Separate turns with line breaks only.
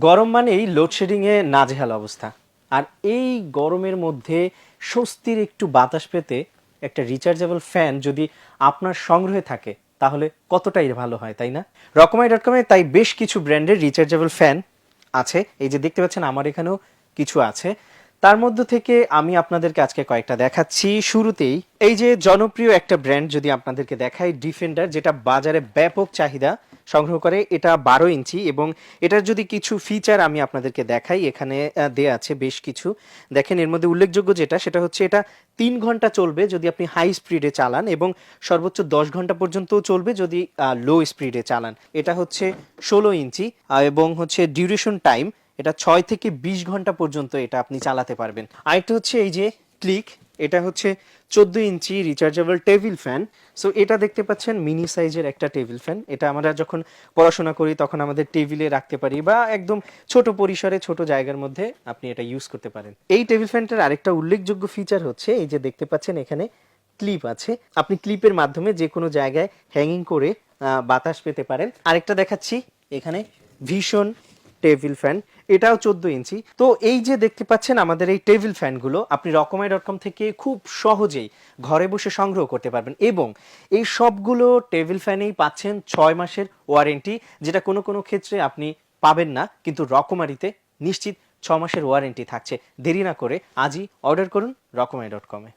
গরম মানেই লোডশেডিং এ নাজেহাল অবস্থা। আর এই গরমের মধ্যে স্বস্তির একটু বাতাস পেতে একটা রিচার্জেবল ফ্যান যদি আপনার সংগ্রহে থাকে তাহলে কতটাই ভালো হয়, তাই না? রকমারি.কমে তাই বেশ কিছু ব্র্যান্ডের রিচার্জেবল ফ্যান আছে। এই যে দেখতে পাচ্ছেন আমার এখানেও কিছু আছে। তার মধ্য থেকে আমি আপনাদেরকে আজকে কয়েকটা দেখাচ্ছি। শুরুতেই এই যে জনপ্রিয় একটা ব্র্যান্ড যদি আপনাদেরকে দেখাই, ডিফেন্ডার, যেটা বাজারে ব্যাপক চাহিদা সংগ্রহ করে। এটা 12 ইঞ্চি এবং এটার যদি কিছু ফিচার আমি আপনাদেরকে দেখাই, এখানে দেয়া আছে বেশ কিছু। দেখেন এর মধ্যে উল্লেখযোগ্য যেটা, সেটা হচ্ছে এটা 3 ঘন্টা চলবে যদি আপনি হাই স্পিডে চালান এবং সর্বোচ্চ 10 ঘন্টা পর্যন্তও চলবে যদি লো স্পিডে চালান। এটা হচ্ছে 16 ইঞ্চি এবং হচ্ছে ডিউরেশন টাইম এটা 6 থেকে 20 ঘন্টা পর্যন্ত এটা আপনি চালাতে পারবেন। আরেকটা হচ্ছে এই যে ক্লিক, এটা হচ্ছে 14 ইঞ্চি রিচার্জেবল টেবিল ফ্যান। সো এটা দেখতে পাচ্ছেন মিনি সাইজের একটা টেবিল ফ্যান। এটা আমরা যখন পড়াশোনা করি তখন আমাদের টেবিলে রাখতে পারি বা একদম ছোট পরিসরে ছোট জায়গার মধ্যে আপনি এটা ইউজ করতে পারেন। এই টেবিল ফ্যানটার আরেকটা উল্লেখযোগ্য ফিচার হচ্ছে এই যে দেখতে পাচ্ছেন এখানে ক্লিপ আছে। আপনি ক্লিপের মাধ্যমে যে কোনো জায়গায় হ্যাঙ্গিং করে বাতাস পেতে পারেন। আরেকটা দেখাচ্ছি, এখানে ভীষণ টেবিল ফ্যান, এটাও 14 ইঞ্চি। তো এই যে দেখতে পাচ্ছেন আমাদের এই টেবিল ফ্যানগুলো আপনি রকমারি.কম থেকে খুব সহজেই ঘরে বসে সংগ্রহ করতে পারবেন এবং এই সবগুলো টেবিল ফ্যানেই পাচ্ছেন 6 মাসের ওয়ারেন্টি, যেটা কোনো কোনো ক্ষেত্রে আপনি পাবেন না, কিন্তু রকমারিতে নিশ্চিত 6 মাসের ওয়ারেন্টি থাকছে। দেরি না করে আজই অর্ডার করুন রকমারি.কমে।